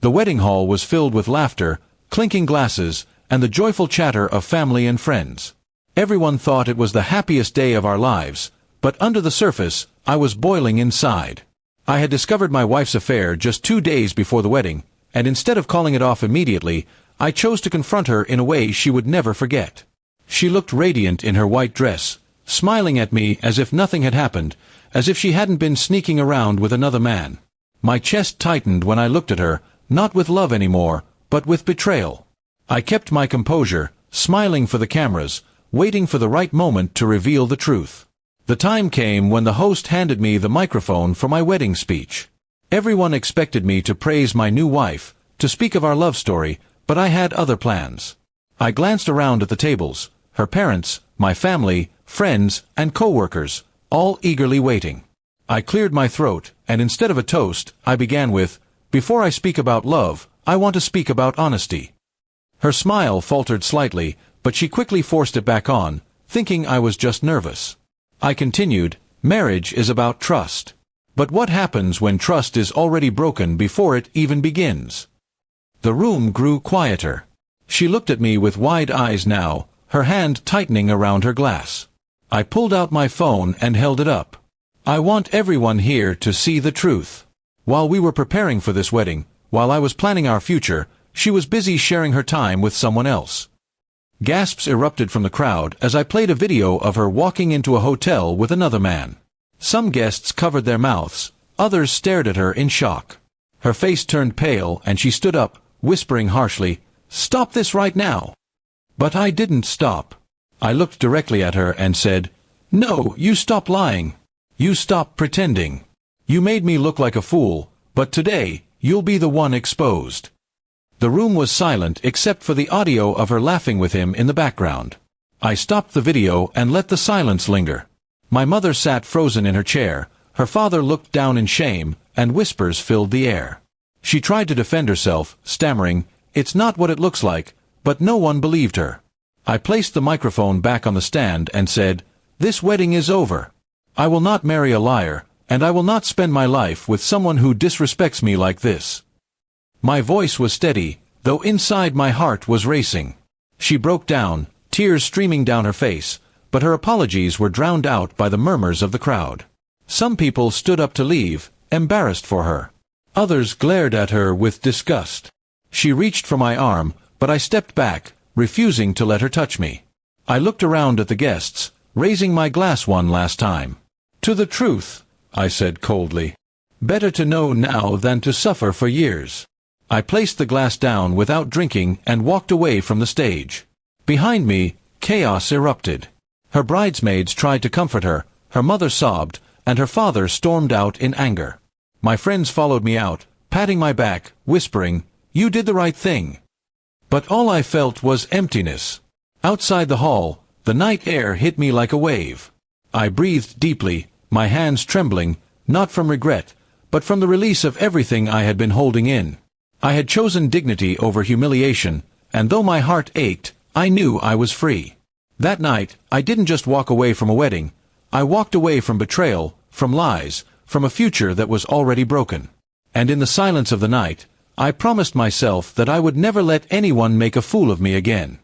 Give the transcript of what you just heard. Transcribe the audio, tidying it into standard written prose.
The wedding hall was filled with laughter, clinking glasses, and the joyful chatter of family and friends. Everyone thought it was the happiest day of our lives, but under the surface, I was boiling inside. I had discovered my wife's affair just 2 days before the wedding, and instead of calling it off immediately, I chose to confront her in a way she would never forget. She looked radiant in her white dress, smiling at me as if nothing had happened, as if she hadn't been sneaking around with another man. My chest tightened when I looked at her, not with love anymore, but with betrayal. I kept my composure, smiling for the cameras, waiting for the right moment to reveal the truth. The time came when the host handed me the microphone for my wedding speech. Everyone expected me to praise my new wife, to speak of our love story, but I had other plans. I glanced around at the tables, her parents, my family, friends, and co-workers, all eagerly waiting. I cleared my throat, and instead of a toast, I began with, "Before I speak about love, I want to speak about honesty." Her smile faltered slightly, but she quickly forced it back on, thinking I was just nervous. I continued, "Marriage is about trust. But what happens when trust is already broken before it even begins?" The room grew quieter. She looked at me with wide eyes now, her hand tightening around her glass. I pulled out my phone and held it up. "I want everyone here to see the truth." While we were preparing for this wedding, while I was planning our future, she was busy sharing her time with someone else. Gasps erupted from the crowd as I played a video of her walking into a hotel with another man. Some guests covered their mouths, others stared at her in shock. Her face turned pale and she stood up, whispering harshly, "Stop this right now!" But I didn't stop. I looked directly at her and said, "No, you stop lying. You stop pretending. You made me look like a fool, but today, you'll be the one exposed." The room was silent except for the audio of her laughing with him in the background. I stopped the video and let the silence linger. My mother sat frozen in her chair, her father looked down in shame, and whispers filled the air. She tried to defend herself, stammering, "It's not what it looks like," but no one believed her. I placed the microphone back on the stand and said, "This wedding is over. I will not marry a liar, and I will not spend my life with someone who disrespects me like this." My voice was steady, though inside my heart was racing. She broke down, tears streaming down her face, but her apologies were drowned out by the murmurs of the crowd. Some people stood up to leave, embarrassed for her. Others glared at her with disgust. She reached for my arm, but I stepped back, refusing to let her touch me. I looked around at the guests, raising my glass one last time. "To the truth," I said coldly. "Better to know now than to suffer for years." I placed the glass down without drinking and walked away from the stage. Behind me, chaos erupted. Her bridesmaids tried to comfort her, her mother sobbed, and her father stormed out in anger. My friends followed me out, patting my back, whispering, "You did the right thing." But all I felt was emptiness. Outside the hall, the night air hit me like a wave. I breathed deeply, my hands trembling, not from regret, but from the release of everything I had been holding in. I had chosen dignity over humiliation, and though my heart ached, I knew I was free. That night, I didn't just walk away from a wedding. I walked away from betrayal, from lies, from a future that was already broken. And in the silence of the night, I promised myself that I would never let anyone make a fool of me again.